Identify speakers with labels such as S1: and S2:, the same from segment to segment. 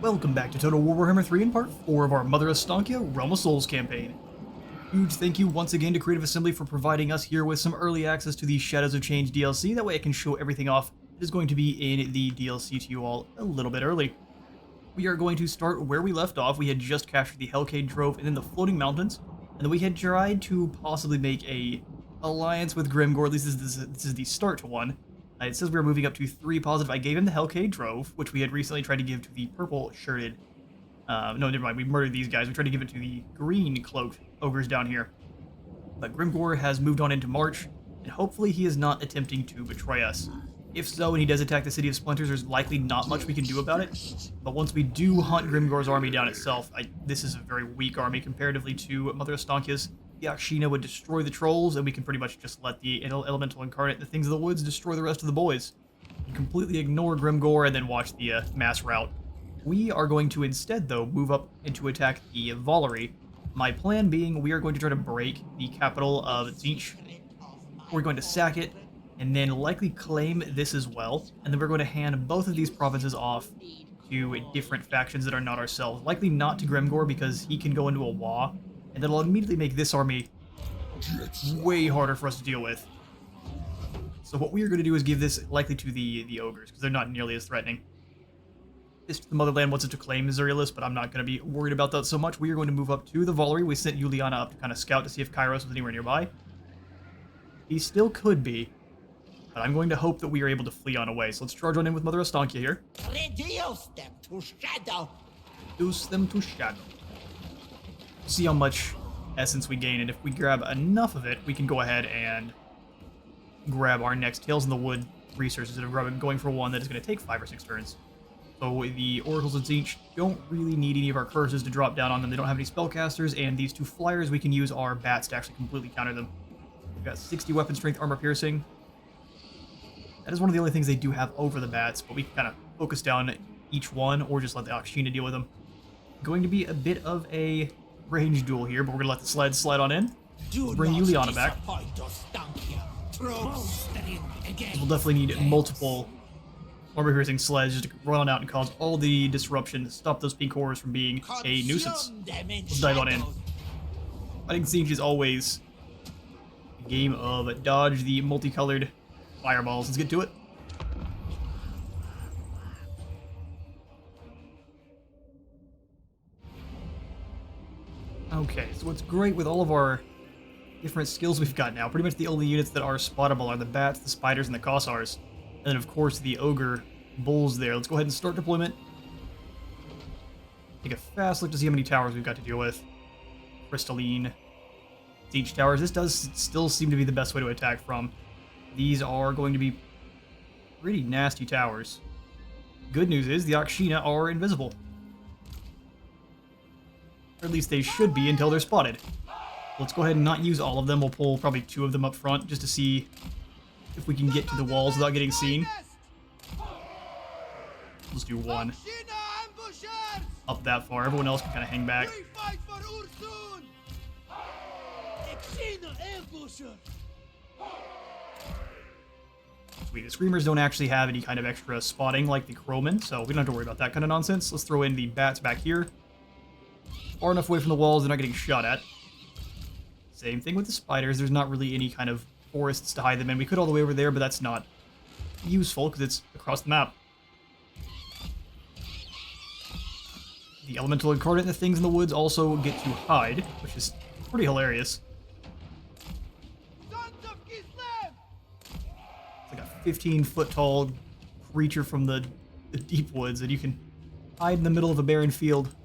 S1: Welcome back to Total War Warhammer 3 in Part 4 of our Mother Ostankya Realm of Souls campaign. Huge thank you once again to Creative Assembly for providing us here with some early access to the Shadows of Change DLC. That way I can show everything off that is going to be in the DLC to you all a little bit early. We are going to start where we left off. We had just captured the Hellcade Trove and then the Floating Mountains, and then we had tried to possibly make a alliance with Grimgor. At least this is the start to one. It says we were moving up to 3 positive. I gave him the Hellcade Trove, which we had recently tried to give to the purple-shirted... no, never mind. We murdered these guys. We tried to give it to the green-cloaked ogres down here. But Grimgor has moved on into March, and hopefully he is not attempting to betray us. If so, and he does attack the City of Splinters, there's likely not much we can do about it. But once we do hunt Grimgor's army down itself, this is a very weak army comparatively to Mother Ostankya's. The Akshina would destroy the trolls, and we can pretty much just let the elemental incarnate, the things of the woods, destroy the rest of the boys. And completely ignore Grimgor and then watch the mass rout. We are going to instead, though, move up and to attack the Valerie. My plan being we are going to try to break the capital of Zais. We're going to sack it, and then likely claim this as well. And then we're going to hand both of these provinces off to different factions that are not ourselves. Likely not to Grimgor, because he can go into a Wa. And that'll immediately make this army way harder for us to deal with. So what we are going to do is give this likely to the ogres, because they're not nearly as threatening. This the motherland wants it to claim Missourialist, but I'm not going to be worried about that so much. We are going to move up to the Valerie. We sent Juliana up to kind of scout to see if Kyros was anywhere nearby. He still could be, but I'm going to hope that we are able to flee on away. So let's charge on in with Mother Ostankya here.
S2: Reduce them to shadow.
S1: Reduce them to shadow. See how much essence we gain, and if we grab enough of it, we can go ahead and grab our next Tales in the Wood resources instead of going for one that is going to take 5 or 6 turns. So the Oracles of Zais don't really need any of our curses to drop down on them. They don't have any spellcasters, and these 2 flyers we can use our bats to actually completely counter them. We've got 60 weapon strength, armor piercing. That is one of the only things they do have over the bats, but we can kind of focus down each one or just let the Akshina deal with them. Going to be a bit of a range duel here, but we're gonna let the sled slide on in. Bring Juliana back. We'll definitely need multiple armor-piercing sleds just to run out and cause all the disruption to stop those pink horrors from being a nuisance. Let's dive on in. Fighting Siege is always a game of dodge the multicolored fireballs. Let's get to it. Okay, so what's great with all of our different skills we've got now, pretty much the only units that are spottable are the bats, the spiders, and the Kossars. And then, of course, the ogre bulls there. Let's go ahead and start deployment. Take a fast look to see how many towers we've got to deal with. Crystalline siege towers. This does still seem to be the best way to attack from. These are going to be pretty nasty towers. Good news is the Akshina are invisible. Or at least they should be until they're spotted. Let's go ahead and not use all of them. We'll pull probably 2 of them up front just to see if we can get to the walls without getting seen. Let's do 1. Up that far. Everyone else can kind of hang back. Sweet. The Screamers don't actually have any kind of extra spotting like the Crowmen, so we don't have to worry about that kind of nonsense. Let's throw in the bats back here. Far enough away from the walls, they're not getting shot at. Same thing with the spiders. There's not really any kind of forests to hide them in. We could all the way over there, but that's not useful because it's across the map. The elemental incarnate and the things in the woods also get to hide, which is pretty hilarious.
S2: Sons of Kislev!
S1: It's like a 15-foot tall creature from the deep woods that you can hide in the middle of a barren field.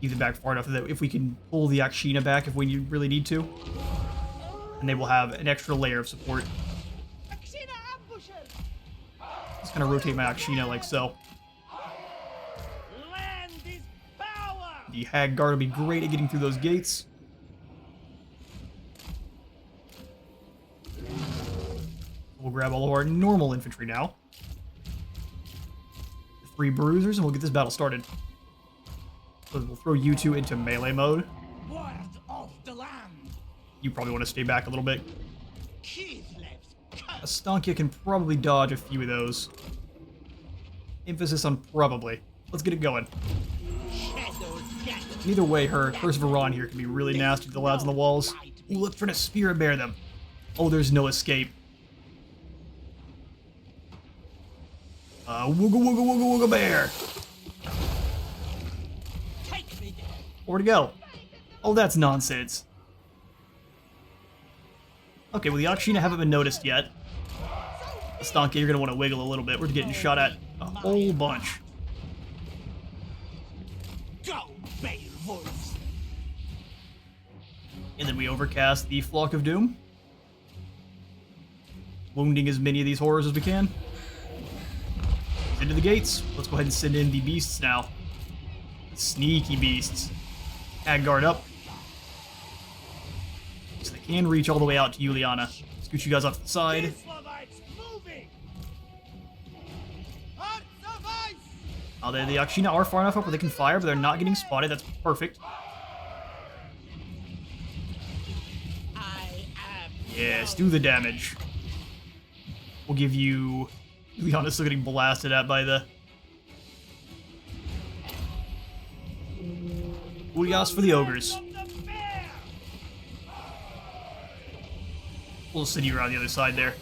S1: Either back far enough that if we can pull the Akshina back if we really need to, and they will have an extra layer of support. Just kind of rotate my Akshina like so.
S2: Land is power! The land is power!
S1: The Hag Guard will be great at getting through those gates. We'll grab all of our normal infantry now. The 3 bruisers, and we'll get this battle started. So we'll throw you 2 into melee mode.
S2: Word of the land!
S1: You probably want to stay back a little bit.
S2: Kislev's
S1: Ostankya can probably dodge a few of those. Emphasis on probably. Let's get it going.
S2: Shadows gather.
S1: Either way, her Curse of Iran here can be really nasty to the lads on the walls. Ooh, look for the Spirit Bear them. Oh, there's no escape. Wooga wooga wooga wooga bear.
S2: Take me there.
S1: Where'd it go? Oh, that's nonsense. Okay, well the Akshina haven't been noticed yet. Ostankya, you're gonna want to wiggle a little bit. We're getting shot at a whole bunch.
S2: Go, Beowulfs.
S1: And then we overcast the Flock of Doom. Wounding as many of these horrors as we can. Into the gates. Let's go ahead and send in the beasts now. Sneaky beasts. Ag guard up. So they can reach all the way out to Juliana. Scoot you guys off to the side.
S2: Kislevites moving. Hearts of ice.
S1: Oh, the Akshina are far enough up where they can fire, but they're not getting spotted. That's perfect.
S2: I am.
S1: Yes, do the damage. We'll give you... Juliana's still getting blasted at by the... Ulias for the ogres.
S2: Of the bear.
S1: We'll send you around the other side there.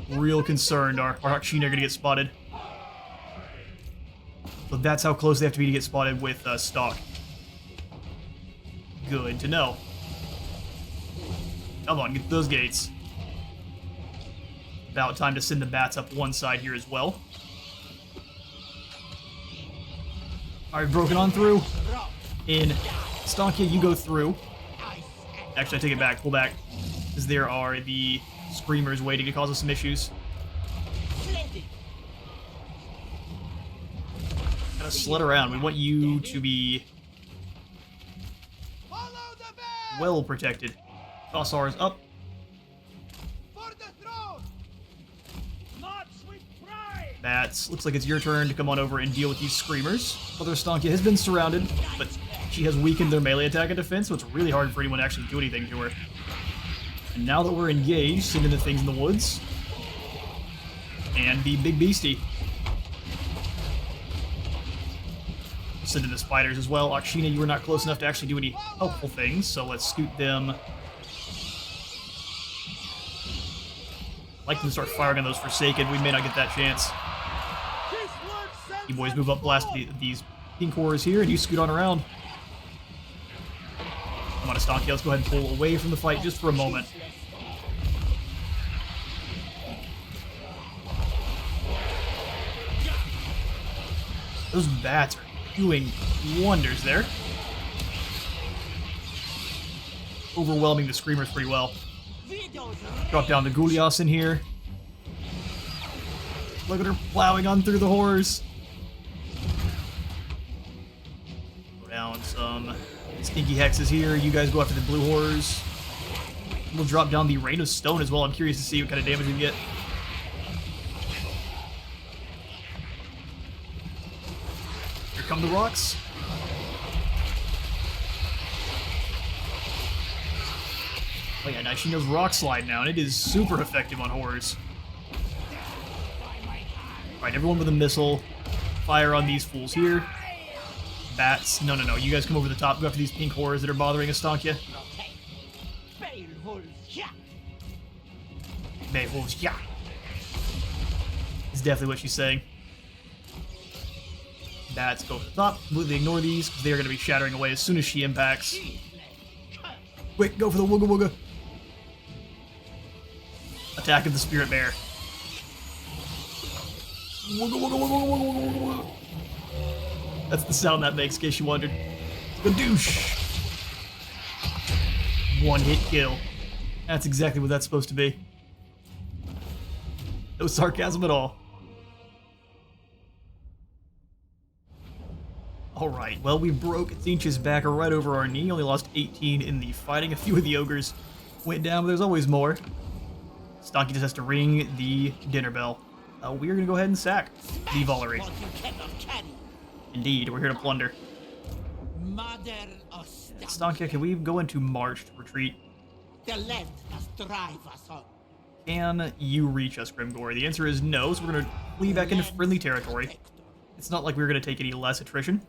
S1: Real concerned. Our Akshina are going to get spotted. So that's how close they have to be to get spotted with Stalk. Good to know. Come on, get those gates. About time to send the bats up one side here as well. Alright, broken on through. In Ostankya, you go through. Actually, I take it back. Pull back. Because there are the Screamers waiting to cause us some issues. Gotta sled around. We want you to be
S2: Follow the bear.
S1: well protected. Kossar's up.
S2: For the throne. March with pride.
S1: Bats, looks like it's your turn to come on over and deal with these Screamers. Mother Ostankya has been surrounded, but she has weakened their melee attack and defense, so it's really hard for anyone to actually do anything to her. And now that we're engaged, send in the things in the woods. And the big beastie. Send in the spiders as well. Akshina, you were not close enough to actually do any helpful things, so let's scoot them. I'd like them to start firing on those Forsaken. We may not get that chance. You boys move up, blast these pink horrors here, and you scoot on around. Come on, Ostankya, let's go ahead and pull away from the fight just for a moment. Those bats are doing wonders there. Overwhelming the Screamers pretty well. Drop down the Gulias in here. Look at her plowing on through the horrors. Go down some stinky hexes here. You guys go after the blue horrors. We'll drop down the Rain of Stone as well. I'm curious to see what kind of damage we can get. Here come the rocks. Oh yeah, now she knows Rock Slide now, and it is super effective on horrors. Alright, everyone with a missile. Fire on these fools here. Bats. No, you guys come over the top. Go after these pink horrors that are bothering Ostankya. Beowulfs, yeah. Is definitely what she's saying. Bats go to the top. Completely ignore these, because they are going to be shattering away as soon as she impacts. Quick, go for the wooga wooga. Attack of the Spirit Bear. Wooga wooga wooga wooga wooga wooga wooga. That's the sound that makes, in case you wondered. Gadoosh! One hit kill. That's exactly what that's supposed to be. No sarcasm at all. Alright, well, we broke Tzeentch's back right over our knee. Only lost 18 in the fighting. A few of the ogres went down, but there's always more. Ostankya just has to ring the dinner bell. We are going to go ahead and sack the Valerie. Indeed, we're here to plunder. Ostankya, can we go into March to retreat?
S2: The land must drive us on.
S1: Can you reach us, Grimgore? The answer is no, so we're going to flee back into friendly territory. It's not like we're going to take any less attrition.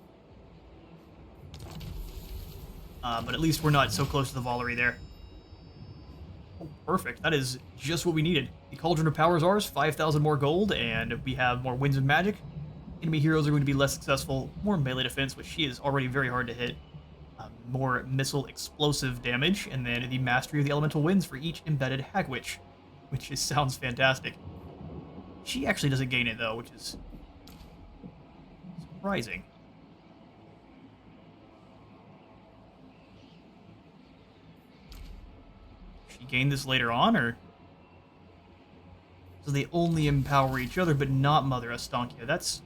S1: But at least we're not so close to the Valerie there. Oh, perfect. That is just what we needed. The Cauldron of Power is ours, 5,000 more gold, and we have more Winds of Magic. Enemy heroes are going to be less successful, more melee defense, which she is already very hard to hit. More missile explosive damage, and then the Mastery of the Elemental Winds for each embedded Hag Witch, which just sounds fantastic. She actually doesn't gain it, though, which is surprising. She gained this later on, or? So they only empower each other, but not Mother Ostankya. That's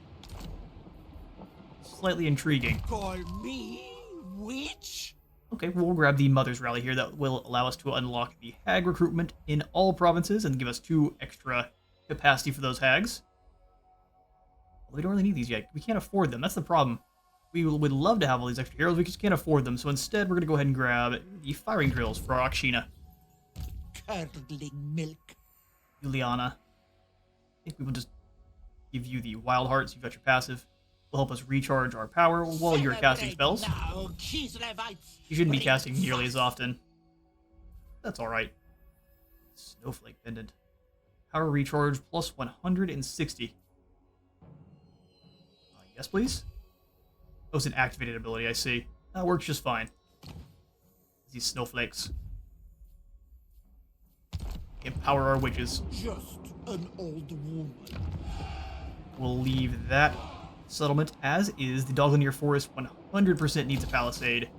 S1: slightly intriguing.
S2: Call me witch?
S1: Okay, we'll grab the Mother's Rally here. That will allow us to unlock the Hag recruitment in all provinces and give us 2 extra capacity for those Hags. We don't really need these yet. We can't afford them. That's the problem. We would love to have all these extra heroes. We just can't afford them. So instead, we're going to go ahead and grab the Firing Drills for our Akshina.
S2: Curdling milk.
S1: Juliana. I think we will just give you the Wild Hearts. You've got your passive. Will help us recharge our power while you're casting spells.
S2: Now, Kislevites.
S1: You shouldn't be casting nearly as often. That's alright. Snowflake Pendant. Power recharge plus 160. Yes, please? Oh, it's an activated ability, I see. That works just fine. These snowflakes. Empower our witches.
S2: Just an old woman.
S1: We'll leave that settlement as is. The Doglanier Forest 100% needs a palisade.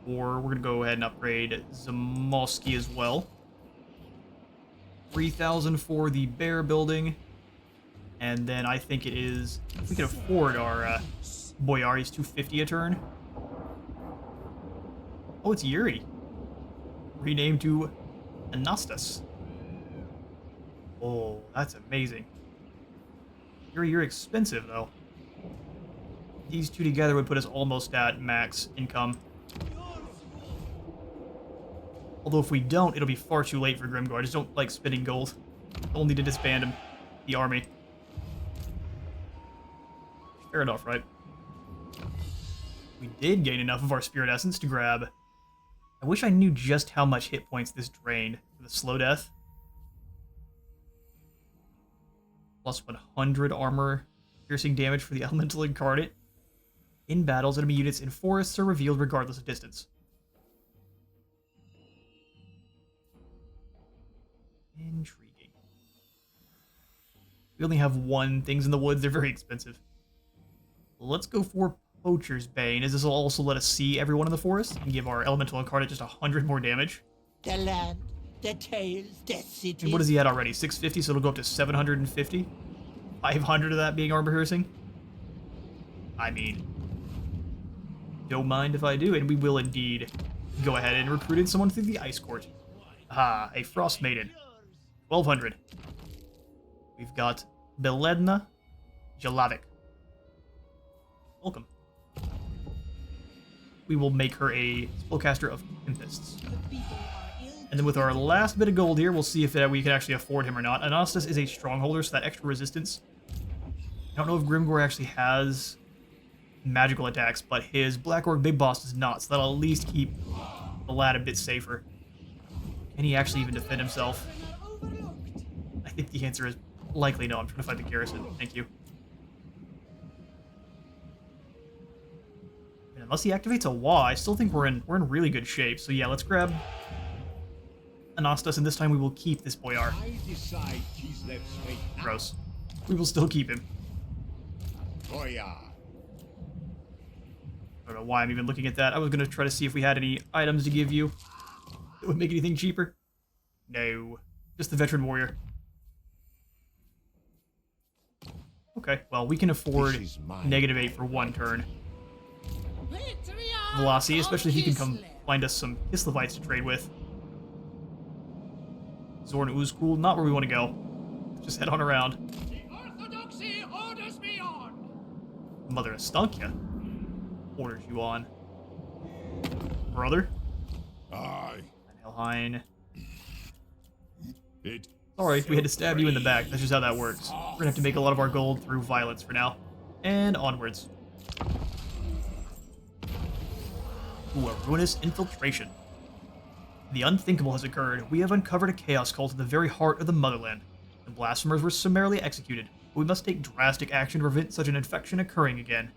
S1: Or we're going to go ahead and upgrade Zamoski as well. 3,000 for the bear building. And then I think it is, if we can afford our Boyar, he's 250 a turn. Oh, it's Yuri. Renamed to Anastas. Oh, that's amazing. Yuri, you're expensive, though. These two together would put us almost at max income. Although if we don't, it'll be far too late for Grimgore. I just don't like spending gold. We'll need to disband him, the army. Fair enough, right? We did gain enough of our Spirit Essence to grab... I wish I knew just how much hit points this drained for the slow death. Plus 100 armor, piercing damage for the Elemental Incarnate. In battles, enemy units in forests are revealed regardless of distance. Intriguing. We only have 1 things in the woods. They're very expensive. Let's go for Poacher's Bane, as this will also let us see everyone in the forest and give our Elemental Incarnate just 100 more damage.
S2: The land, the tales, the cities.
S1: And what is he at already? 650, so it'll go up to 750? 500 of that being armor piercing? I mean, don't mind if I do, and we will indeed go ahead and recruit someone through the Ice Court. Ah, a Frost Maiden. 1,200. We've got Beledna Jalavic. Welcome. We will make her a spellcaster of Tempests. And then with our last bit of gold here, we'll see if we can actually afford him or not. Anastas is a strongholder, so that extra resistance. I don't know if Grimgore actually has magical attacks, but his Black Orc Big Boss does not, so that'll at least keep the lad a bit safer. Can he actually even defend himself? I think the answer is likely no. I'm trying to fight the garrison. Thank you. And unless he activates a Wa, I still think we're in really good shape. So yeah, let's grab Anastas, and this time we will keep this Boyar.
S2: I decide Kislev's fate.
S1: Gross. We will still keep him.
S2: Boyar.
S1: I don't know why I'm even looking at that. I was going to try to see if we had any items to give you that would make anything cheaper. No. Just the Veteran Warrior. Okay, well, we can afford -8 for 1 turn. Velocity, especially if he can come find us some Kislevites to trade with. Zorn Uzkul, not where we want to go. Just head on around.
S2: The Orthodoxy orders me on.
S1: Mother Ostankya orders you on. Brother?
S2: Aye.
S1: Helheim. Sorry, we had to stab you in the back. That's just how that works. We're gonna have to make a lot of our gold through violence for now. And onwards. Ooh, a ruinous infiltration. The unthinkable has occurred. We have uncovered a chaos cult at the very heart of the motherland. The blasphemers were summarily executed, but we must take drastic action to prevent such an infection occurring again.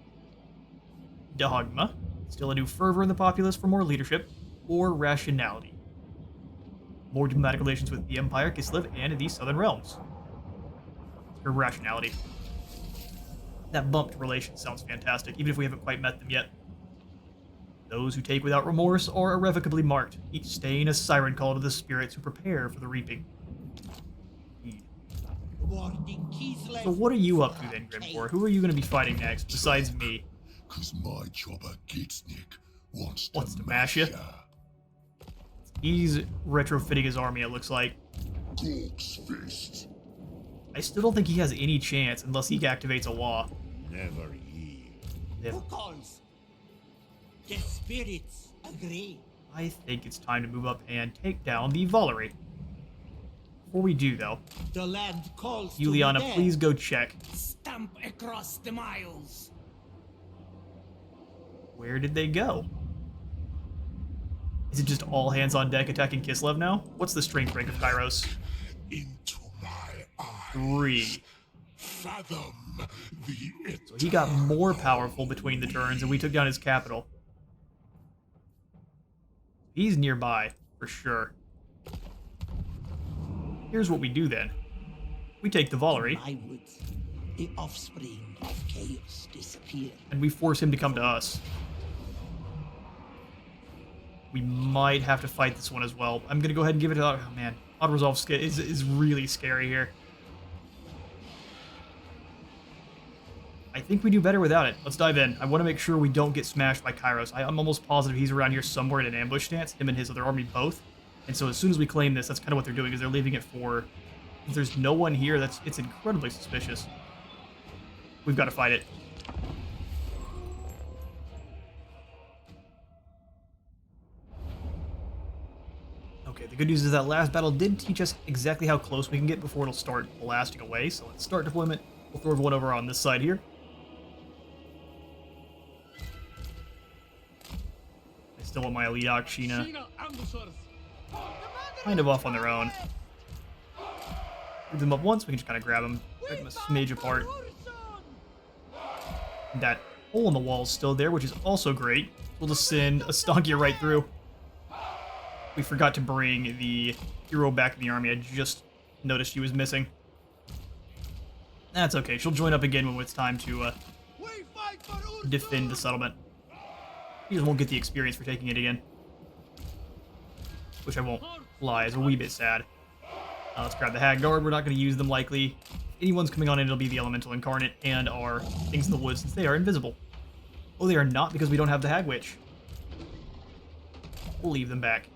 S1: Dogma. Still a new fervor in the populace for more leadership, or rationality. More diplomatic relations with the Empire, Kislev, and the Southern Realms. Or rationality. That bumped relation sounds fantastic, even if we haven't quite met them yet. Those who take without remorse are irrevocably marked, each stain a siren call to the spirits who prepare for the reaping. So what are you up to then, Grimcore? Who are you going to be fighting next, besides me?
S3: Cause my chopper Gitsnik wants
S1: to mash ya? He's retrofitting his army, it looks like.
S3: Gork's fist.
S1: I still don't think he has any chance unless he activates a law.
S2: Never he.
S1: Yeah.
S2: calls? The spirits agree.
S1: I think it's time to move up and take down the Valerie. Before we do, though,
S2: The land calls
S1: Juliana,
S2: to the
S1: please go check.
S2: Stamp across the miles.
S1: Where did they go? Is it just all hands on deck attacking Kislev now? What's the strength rank of Kyros?
S3: Into my eyes.
S1: 3.
S3: Fathom the
S1: So he got more powerful between the turns, and we took down his capital. He's nearby, for sure. Here's what we do then. We take the Valerie,
S2: My woods, the offspring of chaos disappear.
S1: and we force him to come to us. We might have to fight this one as well. I'm gonna go ahead and give it a... Oh man, auto-resolve is really scary here. I think we do better without it. Let's dive in. I want to make sure we don't get smashed by Kyros. I'm almost positive he's around here somewhere in an ambush stance, him and his other army both. And so as soon as we claim this, that's kind of what they're doing, is they're leaving it for... If there's no one here, it's incredibly suspicious. We've got to fight it. Okay, the good news is that last battle did teach us exactly how close we can get before it'll start blasting away. So let's start deployment. We'll throw everyone over on this side here. I still want my Eliak, Sheena. Kind of off on their own. Move them up once, we can just kind of grab them, break them a smidge apart. That hole in the wall is still there, which is also great. We'll just send Ostankya right through. We forgot to bring the hero back in the army. I just noticed she was missing. That's okay. She'll join up again when it's time to defend the settlement. You just won't get the experience for taking it again. Which I won't lie, is a wee bit sad. Let's grab the Hag Guard. We're not going to use them likely. If anyone's coming on in, it'll be the Elemental Incarnate and our Things in the Woods, since they are invisible. Oh, they are not, because we don't have the Hag Witch. We'll leave them back.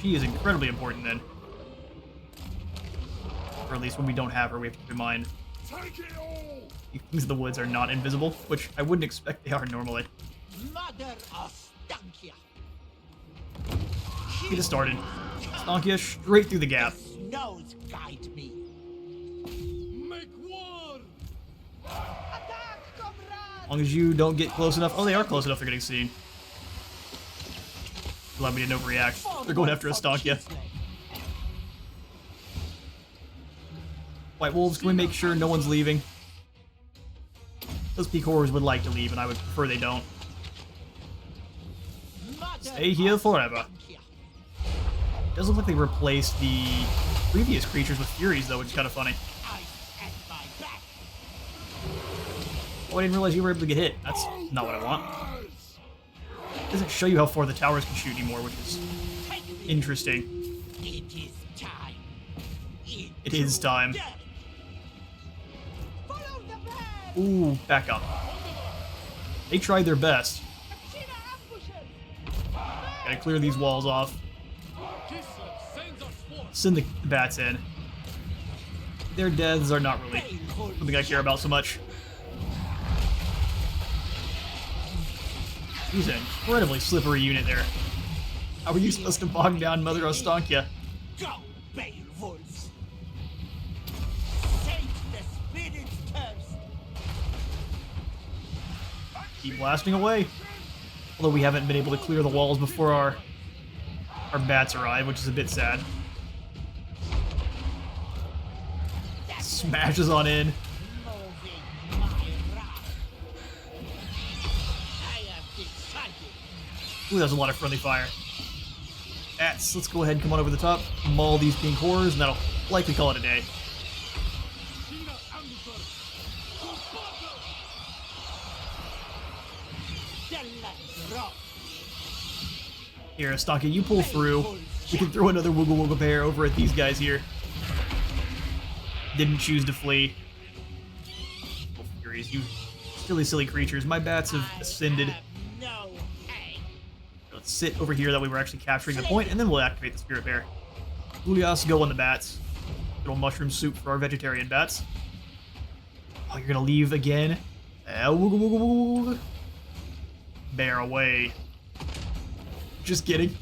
S1: She is incredibly important then. Or at least when we don't have her, we have to keep in mind. Things in the Woods are not invisible, which I wouldn't expect they are normally.
S2: Mother Ostankya.
S1: Get it started. Ostankya straight through the gap.
S2: Snows guide me. Make war. Attack, comrade.
S1: As long as you don't get close enough. Oh, they are close enough. They're getting seen. Allow me to overreact. They're going after Ostankya. White Wolves, can we make sure no one's leaving? Those peak horrors would like to leave, and I would prefer they don't. Stay here forever. It does look like they replaced the previous creatures with Furies, though, which is kind of funny. Oh, I didn't realize you were able to get hit. That's not what I want. It doesn't show you how far the towers can shoot anymore, which is interesting.
S2: It is time.
S1: It is time. Ooh, back up. They tried their best. Gotta clear these walls off. Send the bats in. Their deaths are not really something I care about so much. He's an incredibly slippery unit there. How are you supposed to bog down Mother Ostankya?
S2: Go, Beowulfs.
S1: Keep blasting away. Although we haven't been able to clear the walls before our bats arrive, which is a bit sad. Smashes on in. Ooh, that was a lot of friendly fire. Bats, let's go ahead and come on over the top, maul these pink horrors, and that'll likely call it a day. Here, Ostankya, you pull through. We can throw another Wooga Wooga Bear over at these guys here. Didn't choose to flee. Oh, Furies, you silly creatures. My bats have ascended. Let's sit over here, that way we're actually capturing the point, and then we'll activate the Spirit Bear. Ulias, go on the bats. Little mushroom soup for our vegetarian bats. Oh, you're gonna leave again? Wooga Wooga Wooga. Bear away. Just kidding.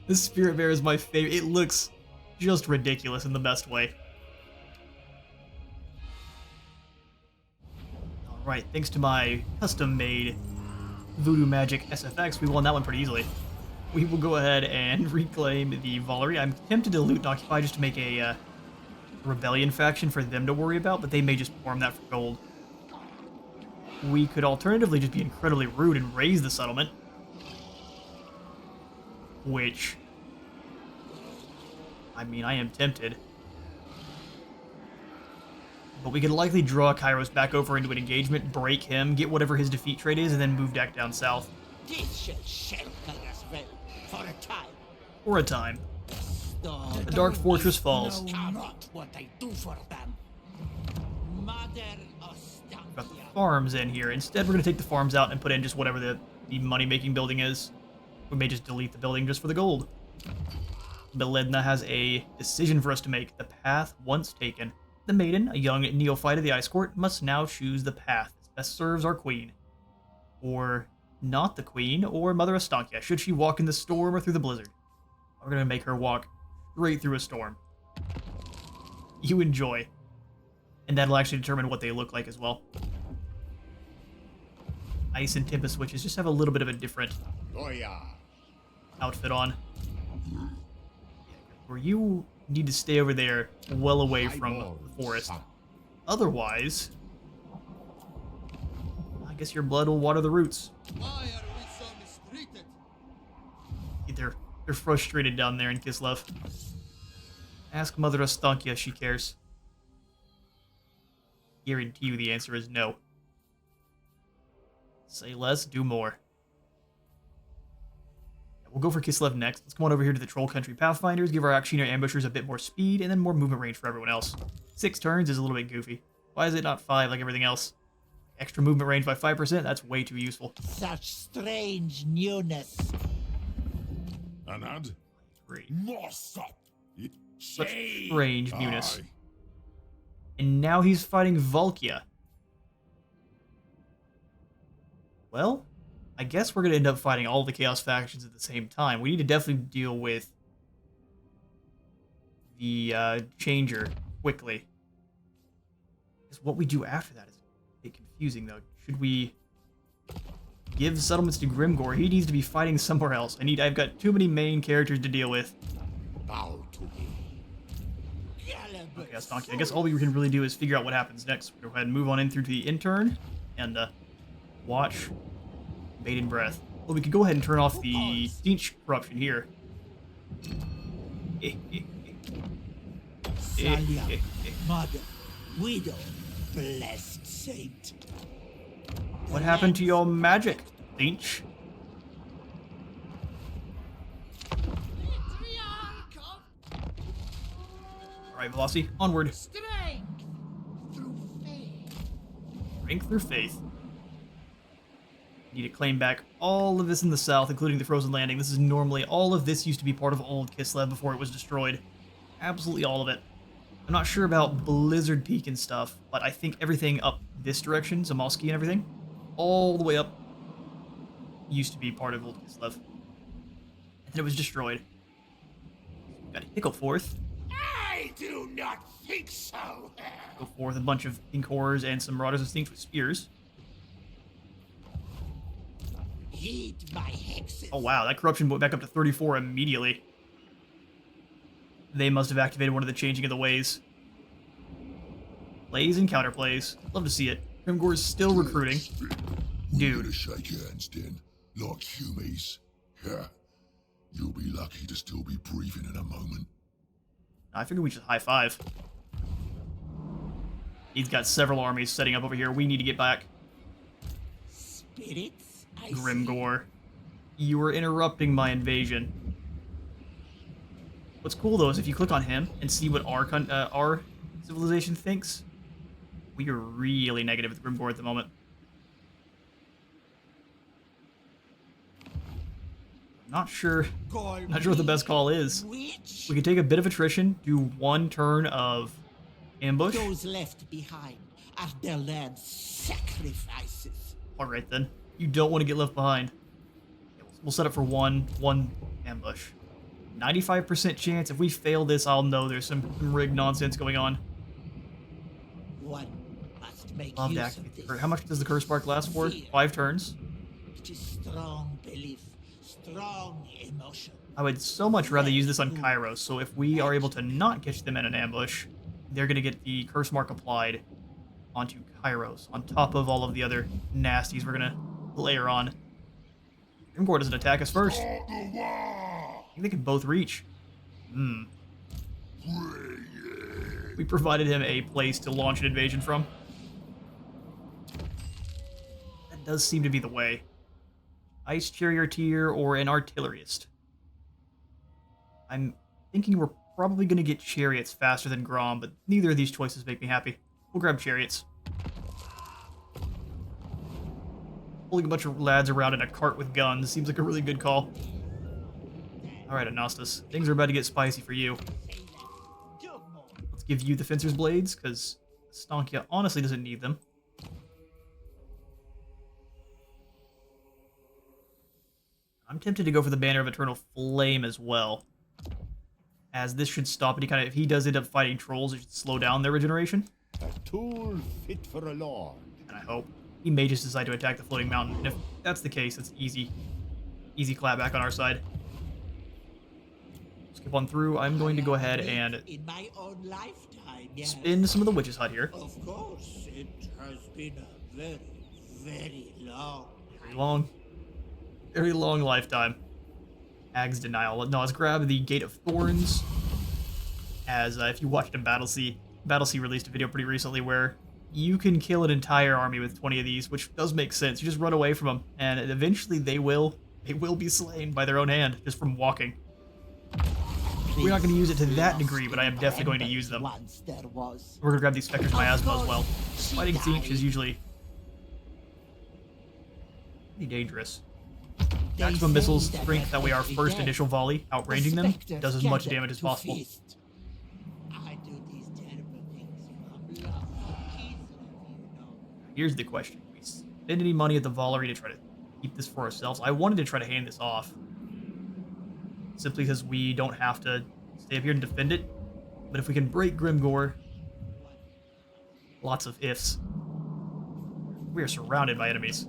S1: This Spirit Bear is my favorite. It looks just ridiculous in the best way. Alright, thanks to my custom-made Voodoo Magic SFX, we won that one pretty easily. We will go ahead and reclaim the Valerie. I'm tempted to loot and occupy just to make a rebellion faction for them to worry about, but they may just farm that for gold. We could alternatively just be incredibly rude and raise the settlement. Which, I mean, I am tempted. But we could likely draw Kyros back over into an engagement, break him, get whatever his defeat trade is, and then move back down south.
S2: This shall shelter us well for a time.
S1: For a time. The Dark Fortress falls.
S2: Know not what I do for them. Mother Ostankya.
S1: Got the farms in here. Instead, we're going to take the farms out and put in just whatever the money-making building is. We may just delete the building just for the gold. Beledna has a decision for us to make. The path once taken. The maiden, a young neophyte of the Ice Court, must now choose the path that best serves our queen. Or not the queen, or Mother Ostankya, should she walk in the storm or through the blizzard. We're going to make her walk straight through a storm. You enjoy. And that'll actually determine what they look like as well. Ice and Tempest Witches just have a little bit of a different outfit on. Where you need to stay over there, well away from the forest. Otherwise, I guess your blood will water the roots.
S2: Why are we so mistreated?
S1: They're frustrated down there in Kislev. Ask Mother Ostankya if she cares. Guarantee you the answer is no. Say less, do more. We'll go for Kislev next. Let's come on over here to the Troll Country Pathfinders, give our Akshina ambushers a bit more speed, and then more movement range for everyone else. 6 turns is a little bit goofy. Why is it not 5 like everything else? Extra movement range by 5%? That's way too useful.
S2: Such strange newness.
S3: Anad?
S1: Great.
S3: Mossop!
S1: Such strange newness. And now he's fighting Valkia. Well, I guess we're going to end up fighting all the Chaos factions at the same time. We need to definitely deal with the Changer quickly. Because what we do after that is a bit confusing, though. Should we give settlements to Grimgor? He needs to be fighting somewhere else. I've got too many main characters to deal with.
S2: Bow to me.
S1: Okay, Ostankya. I guess all we can really do is figure out what happens next. Go ahead and move on in through to the intern and watch. Bated breath. Well, we could go ahead and turn off the Stench corruption here.
S2: Salia, mother, widow, blessed saint.
S1: What happened to your magic, Stench? Alright, Velocity, onward.
S2: Strength through faith.
S1: Strength through faith. Need to claim back all of this in the south, including the Frozen Landing. This is normally, all of this used to be part of old Kislev before it was destroyed. Absolutely all of it. I'm not sure about Blizzard Peak and stuff, but I think everything up this direction, Zamoski and everything, all the way up, used to be part of old Kislev. And it was destroyed. Got Hickleforth.
S2: I do not think so.
S1: Go forth a bunch of pink horrors and some Marauders of Stinks with spears.
S2: Heed my hexes.
S1: Oh wow, that corruption went back up to 34 immediately. They must have activated one of the changing of the ways. Plays and counterplays. Love to see it. Grimgore's still recruiting.
S3: We're gonna
S1: Dude.
S3: shake hands then, like humies. Yeah. You'll be lucky to still be breathing in a moment.
S1: I figured we should high five. He's got several armies setting up over here. We need to get back.
S2: Spirits, I see.
S1: Grimgore, you were interrupting my invasion. What's cool though is if you click on him and see what our civilization thinks, we are really negative with Grimgore at the moment. Not sure what the best call is.
S2: Which?
S1: We could take a bit of attrition, do one turn of ambush.
S2: Those left behind are their land's sacrifices.
S1: All right then, you don't want to get left behind. We'll set up for one ambush. 95% chance if we fail this, I'll know there's some rigged nonsense going on.
S2: One must make
S1: Love to
S2: use
S1: activate
S2: of
S1: the
S2: this.
S1: curse. How much does the curse spark last for? 5 turns.
S2: It is strong belief, strong emotion.
S1: I would so much rather use this on Kyros, so if we are able to not catch them in an ambush, they're going to get the curse mark applied onto Kyros, on top of all of the other nasties we're going to layer on. Grimgore doesn't attack us first. I think they can both reach. We provided him a place to launch an invasion from. That does seem to be the way. Ice charioteer or an artillerist. I'm thinking we're probably going to get chariots faster than Grom, but neither of these choices make me happy. We'll grab chariots. Pulling a bunch of lads around in a cart with guns seems like a really good call. Alright, Anostas. Things are about to get spicy for you. Let's give you the Fencer's Blades, because Ostankya honestly doesn't need them. I'm tempted to go for the Banner of Eternal Flame as well, as this should stop any kind of... If he does end up fighting trolls, it should slow down their regeneration.
S4: A tool fit for a lord.
S1: And I hope. He may just decide to attack the floating mountain, and if that's the case, it's easy clapback on our side. Skip on through. I'm going to go ahead and
S2: in my own lifetime, yes.
S1: spin some of the Witch's Hut here.
S2: Of course, it has been a very, very long.
S1: Very long lifetime. Ag's Denial. No, let's grab the Gate of Thorns. As if you watched a Battlesea released a video pretty recently where you can kill an entire army with 20 of these, which does make sense. You just run away from them, and eventually they will be slain by their own hand just from walking. We're not going to use it to that degree, but I am definitely going to use them.
S2: Once there was.
S1: We're going to grab these Spectres Miasma as well. Fighting Tzeentch is usually pretty dangerous. Maximum missiles strength, that way our first initial volley, outranging them, does as much damage as possible.
S2: I do these terrible things from love for Kislev, you know.
S1: Here's the question. Do we spend any money at the Valerie to try to keep this for ourselves? I wanted to try to hand this off. Simply because we don't have to stay up here and defend it. But if we can break Grimgore... Lots of ifs. We are surrounded by enemies.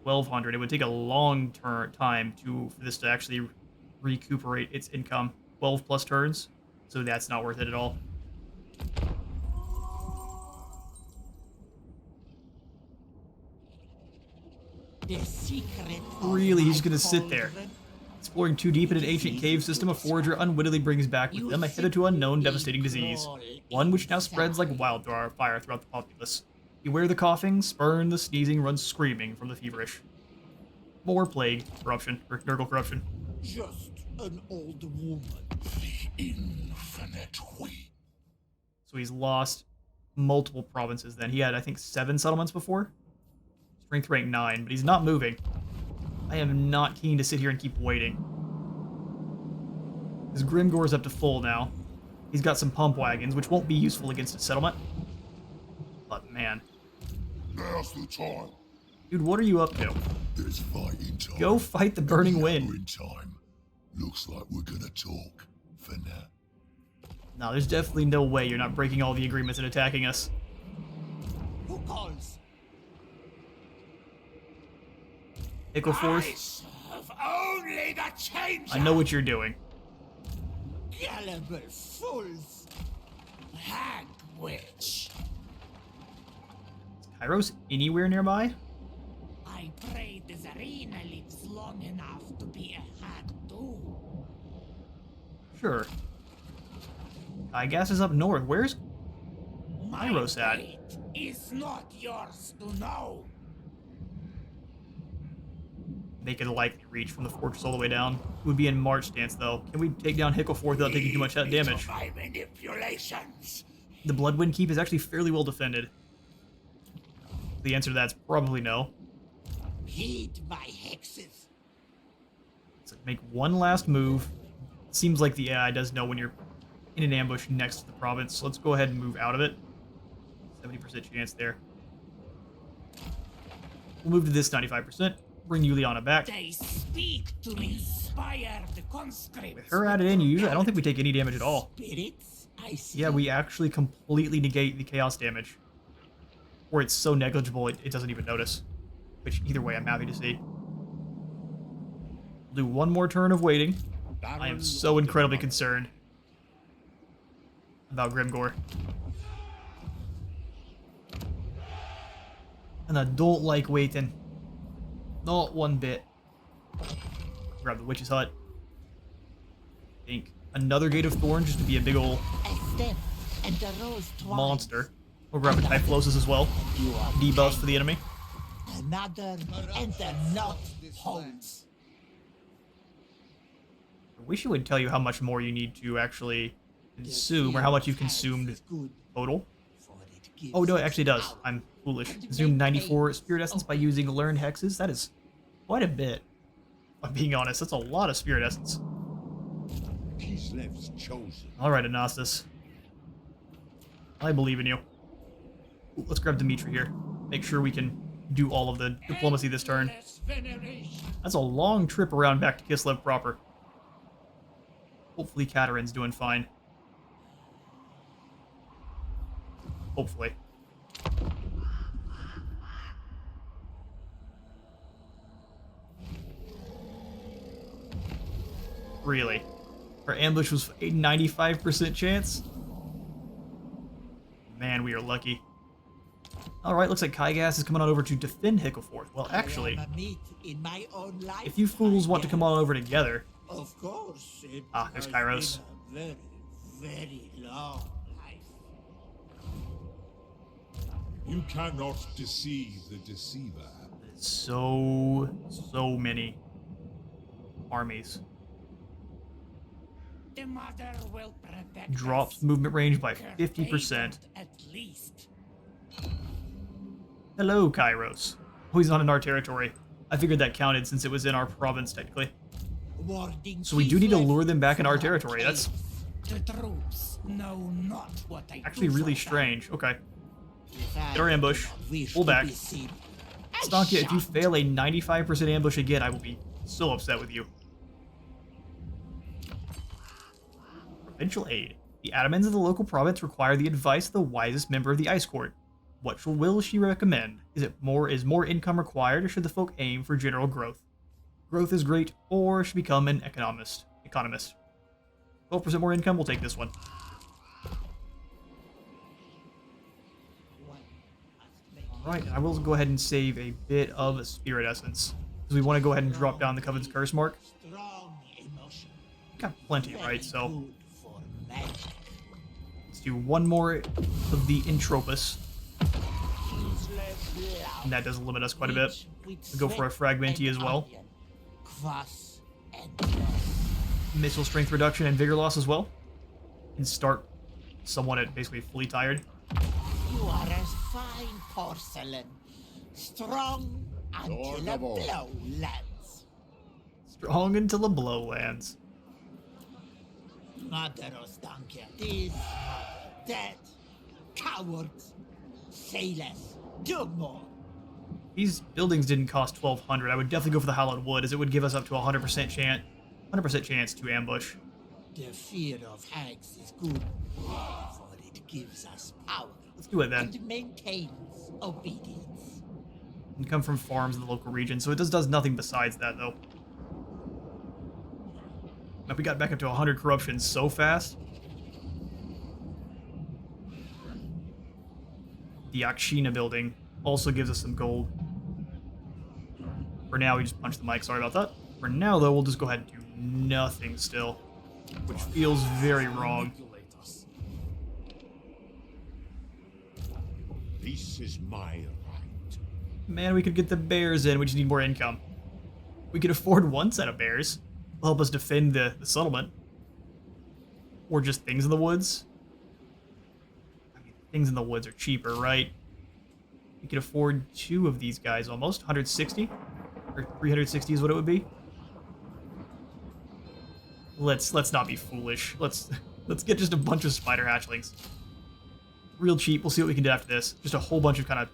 S1: $1,200. It would take a long time for this to actually recuperate its income. 12 plus turns, so that's not worth it at all.
S2: The secret
S1: Really, he's just gonna sit there. Exploring too deep in an ancient cave system, a forager unwittingly brings back with them a hitherto unknown devastating disease. One which now spreads like wildfire throughout the populace. Beware the coughing, spurn the sneezing, run screaming from the feverish. More plague, corruption, or Nurgle corruption.
S2: Just an old woman.
S3: The infinite we.
S1: So he's lost multiple provinces then. He had, I think, 7 settlements before. Strength rank 9, but he's not moving. I am not keen to sit here and keep waiting. His Grimgore's up to full now. He's got some pump wagons, which won't be useful against a settlement. But man.
S3: Now's the time.
S1: Dude, what are you up to?
S3: There's fighting time.
S1: Go fight the Burning Wind.
S3: In time. Looks like we're gonna talk for now.
S1: No, there's definitely no way you're not breaking all the agreements and attacking us.
S2: Who calls?
S1: Ickle Force.
S2: Serve only the changer.
S1: I know what you're doing.
S2: Gullible fools. Hag witch.
S1: Kyros anywhere nearby?
S2: I pray the Zarina lives long enough to be a hag too.
S1: Sure. Gas is up north. Where's
S2: My
S1: Kyros at?
S2: fate is not yours to know.
S1: They could likely reach from the fortress all the way down. It would be in March stance, though. Can we take down Hickleforth without taking too much damage?
S2: My manipulations.
S1: The Bloodwind Keep is actually fairly well defended. The answer to that's probably no.
S2: Heed my hexes.
S1: So make one last move. Seems like the AI does know when you're in an ambush next to the province. So let's go ahead and move out of it. 70% chance there. We'll move to this 95%. Bring Juliana back.
S2: They speak to inspire the conscripts.
S1: With her added in, usually I don't think we take any damage at all.
S2: Spirits, I see.
S1: Yeah, we actually completely negate the chaos damage. Or it's so negligible it doesn't even notice. Which, either way, I'm happy to see. We'll do one more turn of waiting. I am so incredibly concerned about Grimgore. And I don't like waiting. Not one bit. Grab the Witch's Hut. Think another Gate of Thorns just to be a big ol'
S2: A step and the rose twines.
S1: monster. We'll grab the Typhlosis as well.
S2: You are
S1: Debuffs for the enemy.
S2: another and the knot holds.
S1: I wish it would tell you how much more you need to actually consume, or how much you've consumed total. Oh no, it actually does. I'm foolish. Consume 94 Spirit Essence by using Learned Hexes. That is quite a bit. If I'm being honest, that's a lot of Spirit Essence.
S4: Kislev's chosen.
S1: Alright, Anastas. I believe in you. Ooh, let's grab Dimitri here. Make sure we can do all of the diplomacy this turn. That's a long trip around back to Kislev proper. Hopefully Katarin's doing fine. Hopefully. Really? Our ambush was a 95% chance? Man, we are lucky. Alright, looks like Kygas is coming on over to defend Hickleforth. Well, actually, if you fools want to come on over together...
S2: Of course.
S1: There's Kyros.
S2: Very, very long life.
S4: You cannot deceive the deceiver.
S1: So many armies.
S2: The mother will protect
S1: Drops
S2: us.
S1: movement range by
S2: Her
S1: 50%.
S2: favorite At least.
S1: Hello, Kyros. Oh, he's not in our territory. I figured that counted since it was in our province, technically.
S2: Warding
S1: So we do need to
S2: Kislev
S1: lure them back in our
S2: from
S1: territory. That's
S2: chaos. The troops know not what I
S1: actually
S2: do
S1: really
S2: for them.
S1: strange. Okay.
S2: If I
S1: Get our ambush.
S2: do not wish
S1: Pull
S2: to
S1: back.
S2: be seen, I
S1: Ostankya, if you
S2: shan't.
S1: fail a 95% ambush again, I will be so upset with you. Provincial aid. The admins of the local province require the advice of the wisest member of the Ice Court. What will she recommend? Is more income required, or should the folk aim for general growth? Growth is great, or should become an economist. 12% more income, we'll take this one. Alright, I will go ahead and save a bit of Spirit Essence. Because we want to go ahead and drop down the Coven's Curse mark.
S2: Strong emotion.
S1: Got plenty, right? So
S2: Good for magic.
S1: let's do one more of the Entropus. And that does limit us quite a bit. We'll go for a Fragmenty as well.
S2: Kvass and
S1: Missile strength reduction and vigor loss as well. And start someone at basically fully tired.
S2: you are as fine porcelain, strong until a
S4: double.
S2: blow lands.
S1: Strong until the blow lands.
S2: Mother Ostankya, this mother, dead, cowards, say less, do more.
S1: These buildings didn't cost 1,200. I would definitely go for the Hallowed Wood, as it would give us up to 100% chance to ambush.
S2: The fear of hags is good, for it gives us power.
S1: Let's do it then.
S2: and maintains obedience.
S1: And come from farms in the local region, so it does nothing besides that, though. Now, we got back up to 100 corruption so fast. The Akshina building also gives us some gold. For now, we just punched the mic. Sorry about that. For now, though, we'll just go ahead and do nothing still, which feels very wrong.
S4: This is my right.
S1: Man, we could get the bears in. We just need more income. We could afford one set of bears. Will help us defend the settlement. Or just things in the woods. I mean, things in the woods are cheaper, right? We could afford 2 of these guys almost. 160? Or 360 is what it would be. Let's not be foolish. Let's get just a bunch of spider hatchlings. Real cheap. We'll see what we can do after this. Just a whole bunch of kind of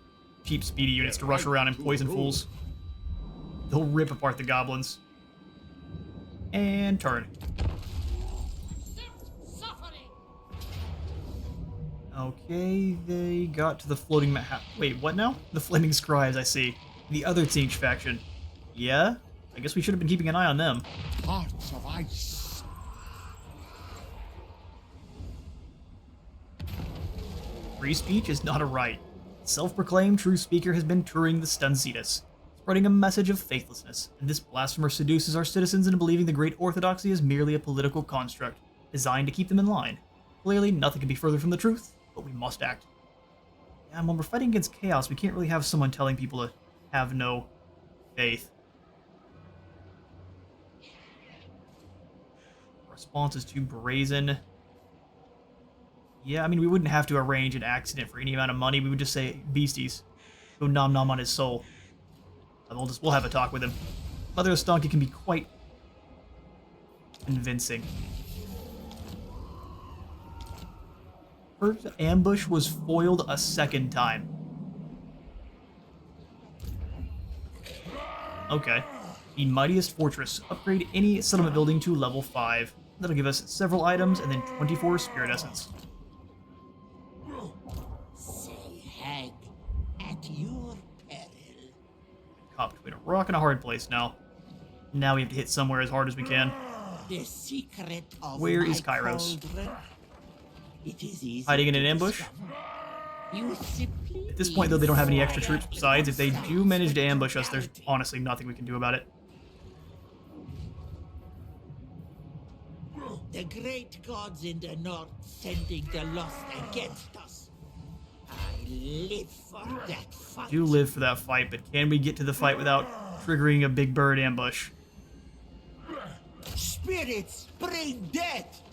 S1: cheap speedy units to rush around and poison fools. They'll rip apart the goblins. And turn. Okay, they got to the floating wait, what now? The flaming scribes, I see. The other siege faction. Yeah? I guess we should have been keeping an eye on them.
S4: Hearts of ice.
S1: Free speech is not a right. Self-proclaimed true speaker has been touring the Stanzitas, spreading a message of faithlessness, and this blasphemer seduces our citizens into believing the great orthodoxy is merely a political construct, designed to keep them in line. Clearly, nothing can be further from the truth, but we must act. And when we're fighting against chaos, we can't really have someone telling people to have no faith. Response is too brazen. Yeah, I mean, we wouldn't have to arrange an accident for any amount of money. We would just say, beasties, go nom nom on his soul. And we'll have a talk with him. Mother Ostankya can be quite convincing. Her ambush was foiled a second time. Okay. The Mightiest Fortress. Upgrade any settlement building to level 5. That'll give us several items and then 24 Spirit Essence.
S2: Say hag at your peril.
S1: Caught between a rock and a hard place now. Now we have to hit somewhere as hard as we can.
S2: The secret of
S1: Where
S2: my
S1: is Kyros?
S2: cauldron. It is easy
S1: Hiding in
S2: to
S1: an ambush?
S2: discover. You simply
S1: At this point, though, they don't have any extra
S2: need
S1: troops. Besides, if they do manage to ambush us, there's honestly nothing we can do about it.
S2: The great gods in the north sending the lost against us. I live for that fight.
S1: Do live for that fight, but can we get to the fight without triggering a big bird ambush?
S2: Spirits bring death.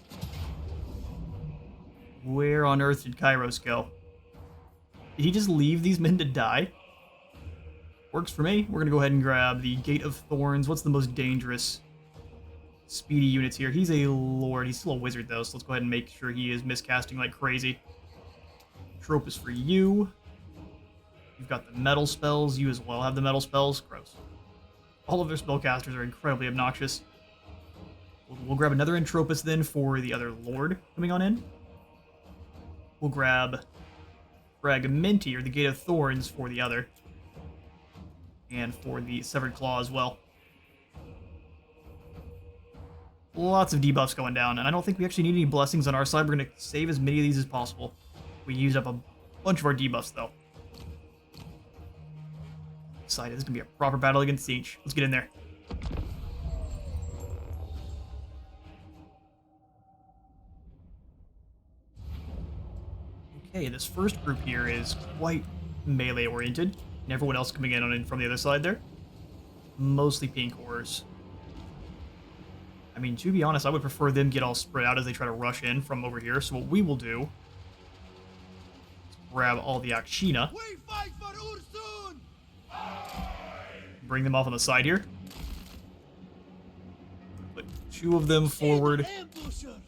S1: Where on earth did Kyros go? Did he just leave these men to die? Works for me. We're gonna go ahead and grab the Gate of Thorns. What's the most dangerous speedy units here? He's a lord. He's still a wizard, though, so let's go ahead and make sure he is miscasting like crazy. Trope is for you. You've got the metal spells. You as well have the metal spells. Gross. All of their spellcasters are incredibly obnoxious. We'll grab another Entropus then for the other lord coming on in. We'll grab Fragmenti, or the Gate of Thorns, for the other. And for the Severed Claw as well. Lots of debuffs going down, and I don't think we actually need any blessings on our side. We're going to save as many of these as possible. We used up a bunch of our debuffs, though. Excited. This is going to be a proper battle against Siege. Let's get in there. Okay, this first group here is quite melee-oriented, and everyone else coming in from the other side there. Mostly pink horrors. I mean, to be honest, I would prefer them get all spread out as they try to rush in from over here. So what we will do is grab all the Akshina.
S2: We fight for Ursun.
S1: Bring them off on the side here. Put 2 of them forward.
S2: Ambushers.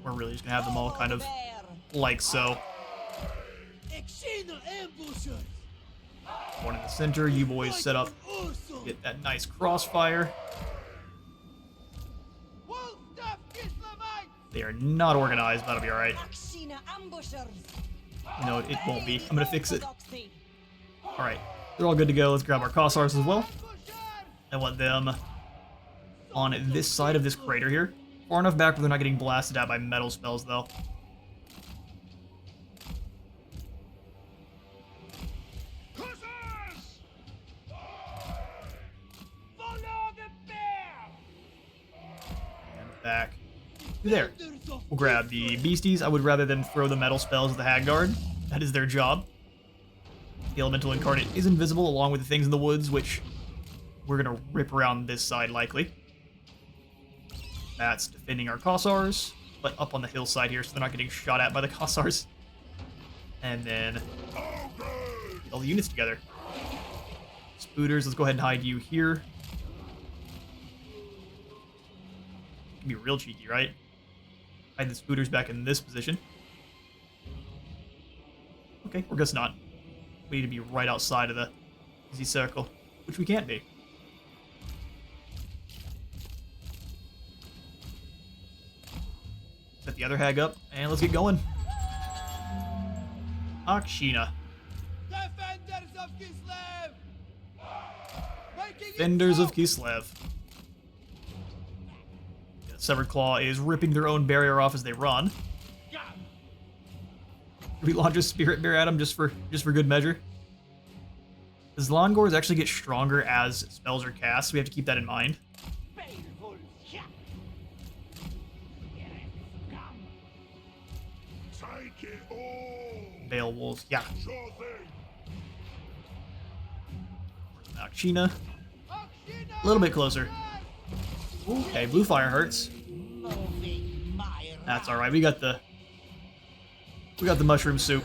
S1: We're really just going to have them all kind of like so.
S2: External ambushers.
S1: One in the center. You boys set up.
S2: Ursun.
S1: Get that nice crossfire.
S2: Won't stop Kislevites.
S1: They are not organized, but that'll be alright. No, it won't be. I'm gonna fix it. Alright, they're all good to go. Let's grab our Kossars as well. I want them on this side of this crater here. Far enough back where they're not getting blasted out by metal spells, though. And back. There. We'll grab the beasties. I would rather than throw the metal spells at the Hagguard. That is their job. The Elemental Incarnate is invisible along with the things in the woods, which we're going to rip around this side likely. That's defending our Kossars, but up on the hillside here so they're not getting shot at by the Kossars. And then get all the units together. Spooters, let's go ahead and hide you here. Can be real cheeky, right? Hide the Spooters back in this position. Okay, or guess not. We need to be right outside of the easy circle, which we can't be. Set the other hag up, and let's get going. Akshina.
S5: Defenders of Kislev!
S1: Defenders of Kislev. Severed Claw is ripping their own barrier off as they run. We launch a Spirit Bear at them just for good measure. The Zlongors actually get stronger as spells are cast, so we have to keep that in mind. Bale Wolves, yeah. Akshina. A little bit closer. Okay, blue fire hurts. That's alright, we got the mushroom soup.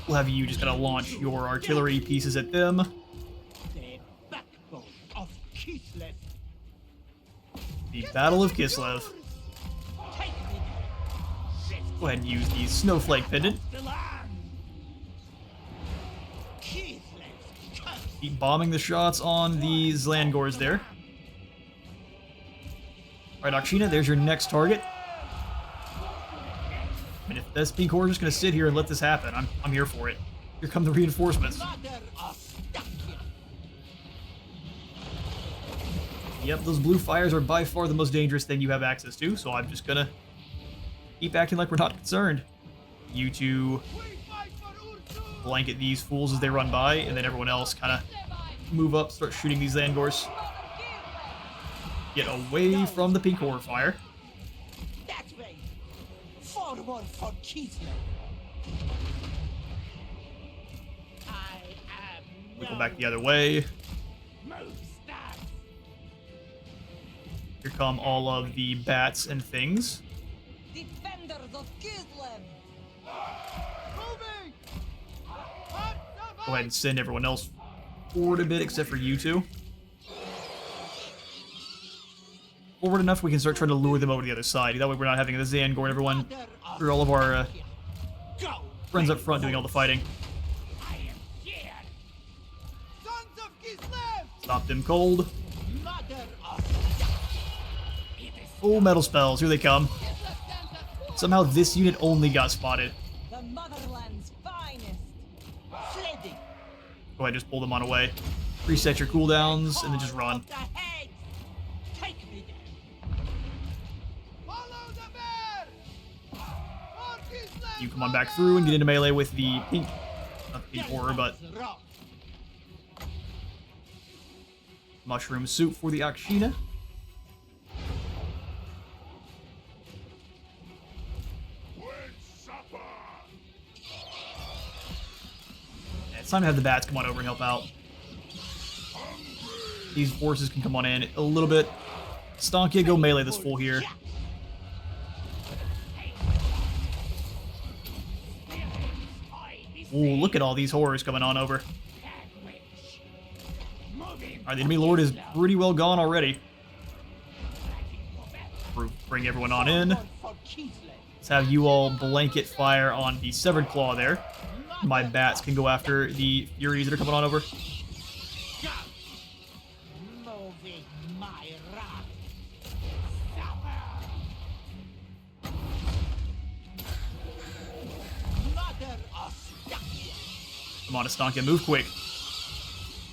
S1: We'll have you just gotta launch your artillery pieces at them.
S2: The backbone of Kislev.
S1: The Battle of Kislev.
S2: Take me there.
S1: Go ahead and use the Snowflake Pendant.
S2: The land. Kislev's curse.
S1: Keep bombing the shots on the Zlangors there. Alright, Akshina, there's your next target. I mean, if this pink horse is just gonna sit here and let this happen, I'm here for it. Here come the reinforcements.
S2: Mother Ostankya.
S1: Yep, those blue fires are by far the most dangerous thing you have access to, so I'm just gonna keep acting like we're not concerned. You two blanket these fools as they run by, and then everyone else kind of move up, start shooting these Zangors. Get away from the pink horror fire.
S2: That way. Forward for Kislev. I am
S1: We go back the other way. Here come all of the bats and things.
S5: Defenders of Kislev!
S1: Go ahead and send everyone else forward a bit, except for you two. Forward enough we can start trying to lure them over to the other side. That way we're not having the Zangor and everyone, or all of our friends up front doing all the fighting.
S2: I am here.
S5: Sons of Kislev!
S1: Stop them cold.
S2: Mother of it is
S1: Oh, metal spells, here they come. Somehow this unit only got spotted.
S5: The motherland's finest!
S2: sledding.
S1: Go ahead, just pull them on away. Reset your cooldowns, and then just run.
S2: Of the heads. Take me there.
S5: Follow the bear! For Kislev!
S1: You come on back through and get into melee with the pink, not the pink horror, but
S2: RoC.
S1: mushroom soup for the Akshina. It's time to have the bats come on over and help out. These forces can come on in a little bit. Ostankya, go melee this fool here. Ooh, look at all these horrors coming on over. Alright, the enemy lord is pretty well gone already. Bring everyone on in.
S2: For Kislev.
S1: Let's have you all blanket fire on the Severed Claw there. My bats can go after the Furies that are coming on over.
S2: Moving my wrath. Mother Ostankya.
S1: Come on, Ostankya, move quick.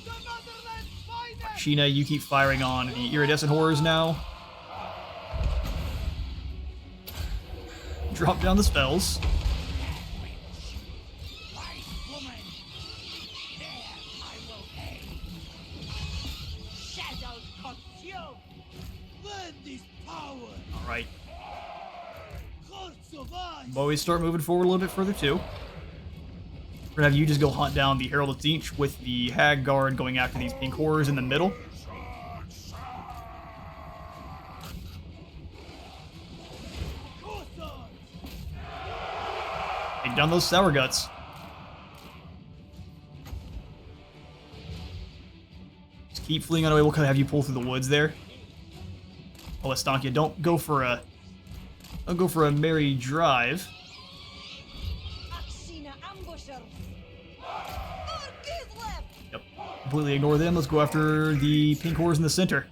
S5: The motherland's finest!
S1: Sheena, you keep firing on the iridescent horrors now. Drop down the spells.
S2: White woman. There I will aim. Shadows consume.
S5: Lend this power!
S1: All right.
S5: Hearts of ice!
S1: Always start moving forward a little bit further too. We're gonna have you just go hunt down the Herald of Tzeentch with the Hag Guard going after these pink horrors in the middle. Take down those Sour Guts. Just keep fleeing on away. We'll kind of have you pull through the woods there. Oh, Ostankya, don't go for a merry drive.
S5: Akshina ambushers! Or Kislev!
S1: Yep. Completely ignore them. Let's go after the pink horrors in the center.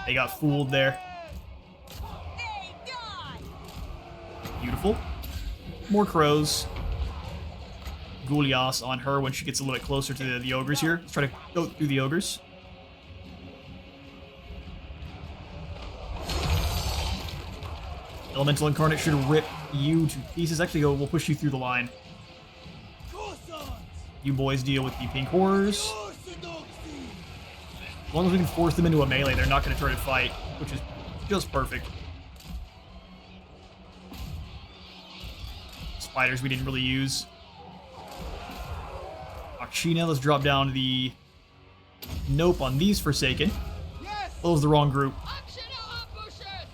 S1: They got fooled there.
S5: They die!
S1: Beautiful. More crows. Gulias on her when she gets a little bit closer to the ogres here. Let's try to go through the ogres. Elemental Incarnate should rip you to pieces. Actually, we'll push you through the line. You boys deal with the pink horrors. As long as we can force them into a melee, they're not going to try to fight, which is just perfect. Spiders we didn't really use. Akshina, let's drop down the nope on these Forsaken.
S5: Yes!
S1: That was the wrong group.
S5: Akshina ambushers!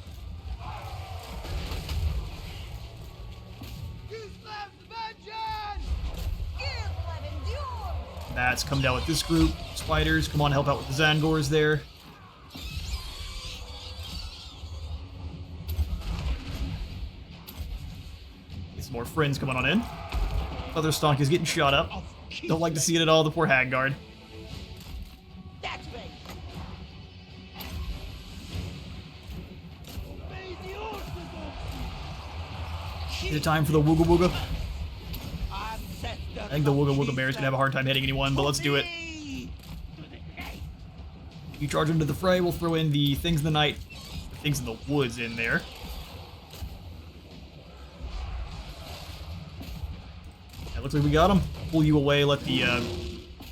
S5: Kislev's vengeance! Kislev endures!
S1: Bats come down with this group. Spiders, come on, help out with the Zangors there. Get some more friends coming on in. Other Stonk is getting shot up. Don't like to see it at all, the poor Hag Guard.
S2: That's right.
S5: Obey the orthodoxy!
S1: Is it time for the Wooga Wooga?
S2: Ancestor
S1: I think the Wooga Wooga Bear's gonna have a hard time hitting anyone, but let's do it. You charge into the fray, we'll throw in the Things in the Night, the Things in the Woods in there. It looks like we got them. Pull you away, let the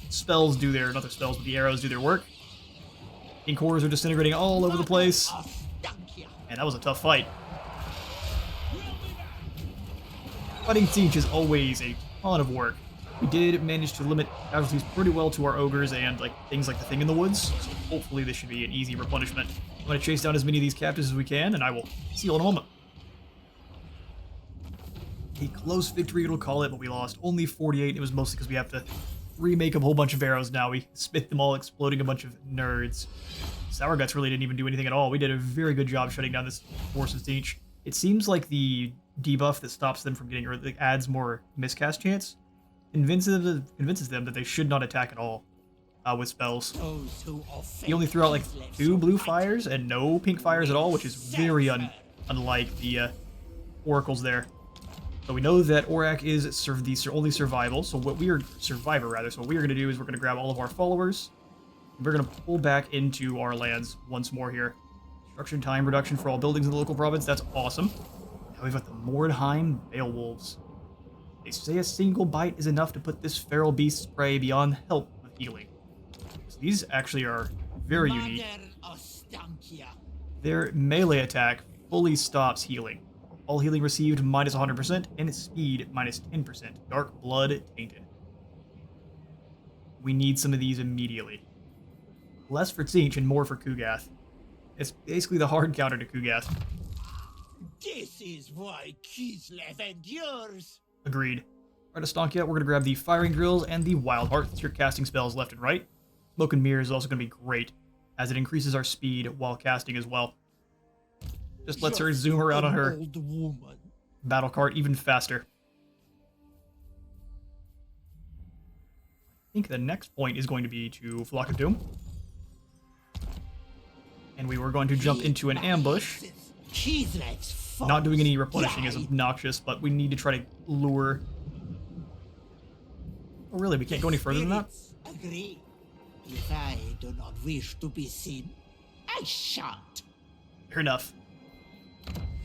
S1: spells do their, not the spells, but the arrows do their work. Pink horrors are disintegrating all over the place.
S2: Ostankya.
S1: And that was a tough fight. Fighting Tzeentch is always a ton of work. We did manage to limit casualties pretty well to our ogres and like things like the Thing in the Woods, so hopefully this should be an easy replenishment. I'm going to chase down as many of these captives as we can, and I will see you all in a moment. A close victory, it'll call it, but we lost only 48. It was mostly because we have to remake a whole bunch of arrows now. We spit them all, exploding a bunch of nerds. Sour Guts really didn't even do anything at all. We did a very good job shutting down this force of Tzeentch. It seems like the debuff that stops them from getting, or that adds more miscast chance, convinces them that they should not attack at all with spells.
S2: Those who offend
S1: He only threw out like
S2: Kislev's
S1: 2 blue
S2: right.
S1: fires and no pink fires at all, which is very unlike the oracles there. So we know that Orak is the only survival. So what we are survivor rather. So what we are going to do is we're going to grab all of our followers. And we're going to pull back into our lands once more here. Construction time reduction for all buildings in the local province. That's awesome. Now we've got the Mordheim Beowulfs. They say a single bite is enough to put this feral beast's prey beyond help with healing. So these actually are very unique.
S2: Mother Ostankya.
S1: Their melee attack fully stops healing. All healing received minus 100%, and speed minus 10%. Dark Blood Tainted. We need some of these immediately. Less for Tzeentch and more for Kugath. It's basically the hard counter to Kugath.
S2: This is why Kislev endures.
S1: Agreed. Right, Ostankya, we're going to grab the Firing Drills and the Wild Heart. You're casting spells left and right. Smoke and Mirror is also going to be great, as it increases our speed while casting as well. Just lets her zoom around on her
S2: Old woman.
S1: battle cart even faster. I think the next point is going to be to Flock of Doom. And we were going to jump into an ambush.
S2: Kislev's
S1: Not doing any replenishing
S2: foes
S1: is obnoxious, but we need to try to lure... Oh, really? We can't go any further than that?
S2: Spirits agree. If I do not wish to be seen, I shan't.
S1: Fair enough.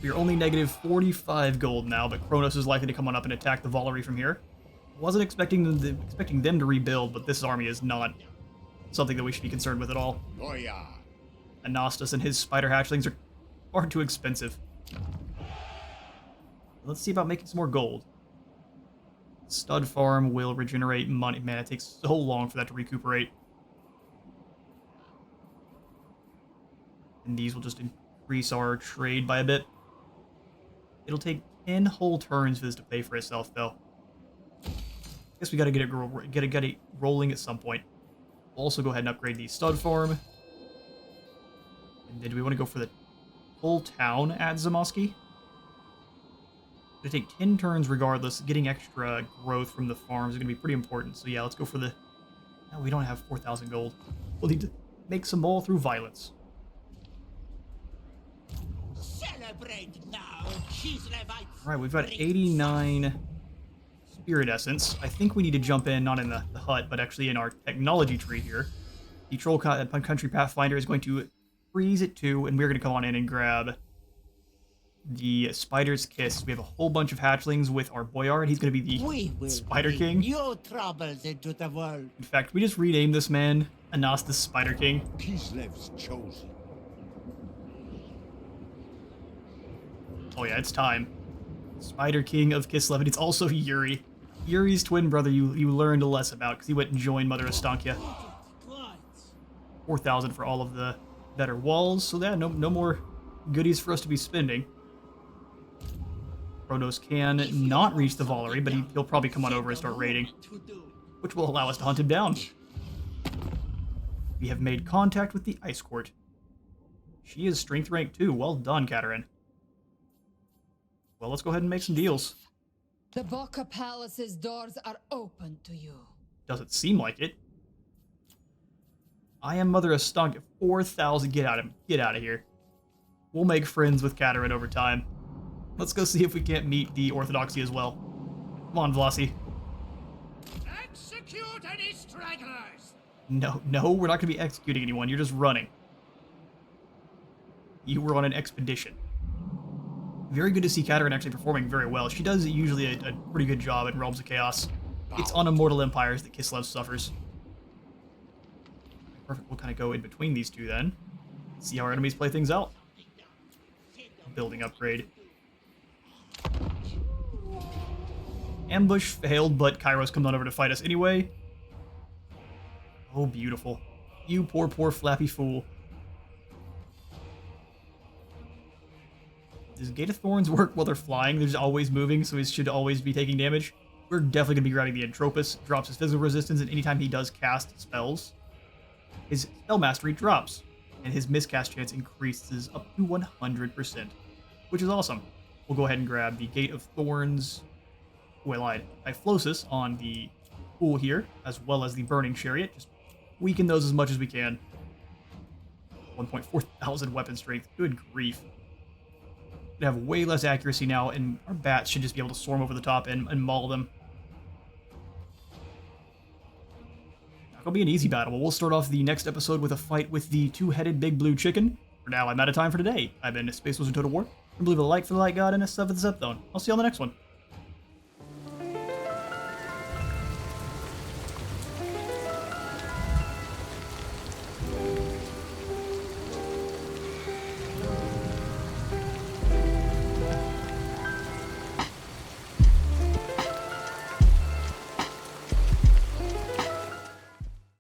S1: We are only negative 45 gold now, but Kronos is likely to come on up and attack the Valerie from here. Wasn't expecting them to rebuild, but this army is not something that we should be concerned with at all.
S3: Oh yeah.
S1: Anastas and his spider hatchlings are far too expensive. Let's see about making some more gold. Stud farm will regenerate money. Man, it takes so long for that to recuperate. And these will just increase our trade by a bit. It'll take 10 whole turns for this to pay for itself, though. Guess we gotta get it rolling at some point. We'll also go ahead and upgrade the stud farm. And then do we want to go for the full town at Zamoski? It'll take 10 turns regardless. Getting extra growth from the farms is going to be pretty important. So yeah, let's go for the... No, we don't have 4,000 gold. We'll need to make some more through violence.
S2: Celebrate now, Kislevites.
S1: Alright, we've got 89 Spirit Essence. I think we need to jump in, not in the hut, but actually in our technology tree here. The Troll Country Pathfinder is going to freeze at 2, and we're going to come on in and grab the Spider's Kiss. We have a whole bunch of hatchlings with our Boyar, and he's going to be the Spider King.
S2: New troubles into the world.
S1: In fact, we just renamed this man Anastas Spider King.
S3: Kislev's chosen.
S1: Oh yeah, it's time. Spider King of Kislev, and it's also Yuri. Yuri's twin brother you learned less about, because he went and joined Mother Ostankya. 4,000 for all of the better walls, so yeah, no more goodies for us to be spending. Kronos can not reach the Valerie, but he'll probably come on over and start raiding, which will allow us to hunt him down. We have made contact with the Ice Court. She is strength rank 2. Well done, Katerin. Well, let's go ahead and make some deals.
S6: The Boca Palace's doors are open to you.
S1: Doesn't seem like it. I am Mother Ostankya. 4,000. Get out of here. We'll make friends with Katerin over time. Let's go see if we can't meet the Orthodoxy as well. Come on, Vlassi.
S5: Execute any stragglers!
S1: No, we're not going to be executing anyone. You're just running. You were on an expedition. Very good to see Katerin actually performing very well. She does usually a pretty good job in Realms of Chaos. It's on Immortal Empires that Kislev suffers. Perfect, we'll kind of go in between these two then. See how our enemies play things out. Building upgrade. Ambush failed, but Kyros comes on over to fight us anyway. Oh, beautiful. You poor flappy fool. Does Gate of Thorns work while they're flying? They're just always moving, so he should always be taking damage. We're definitely going to be grabbing the Entropus. Drops his physical resistance, and anytime he does cast spells, his spell mastery drops, and his miscast chance increases up to 100%, which is awesome. We'll go ahead and grab the Gate of Thorns. Oh, I lied. Typhlosis on the pool here, as well as the Burning Chariot. Just weaken those as much as we can. 1.4 thousand weapon strength. Good grief. We have way less accuracy now, and our bats should just be able to swarm over the top and maul them. Not gonna be an easy battle, but we'll start off the next episode with a fight with the two-headed big blue chicken. For now, I'm out of time for today. I've been Space Wizard Total War. Remember to leave a like for the light god and a sub for the sub zone. I'll see you on the next one.